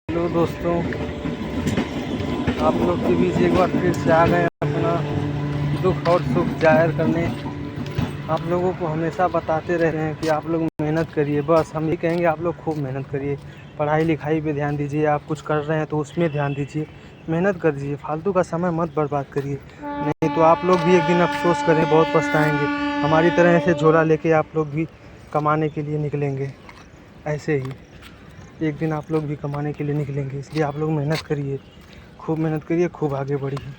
Hello दोस्तों, आप लोग के बीच एक बार फिर से आ गए अपना दुख और सुख जाहिर करने। आप लोगों को हमेशा बताते रह रहे हैं कि आप लोग मेहनत करिए, बस हम ये कहेंगे आप लोग खूब मेहनत करिए, पढ़ाई लिखाई पे ध्यान दीजिए। आप कुछ कर रहे हैं तो उसमें ध्यान दीजिए, मेहनत कर दीजिए, फालतू का समय मत बर्बाद करिए, नहीं तो आप लोग भी एक दिन अफसोस करें, बहुत पछताएंगे। हमारी तरह ऐसे झोला लेके आप लोग भी कमाने के लिए निकलेंगे, ऐसे ही एक दिन आप लोग भी कमाने के लिए निकलेंगे। इसलिए आप लोग मेहनत करिए, खूब मेहनत करिए, खूब आगे बढ़िए।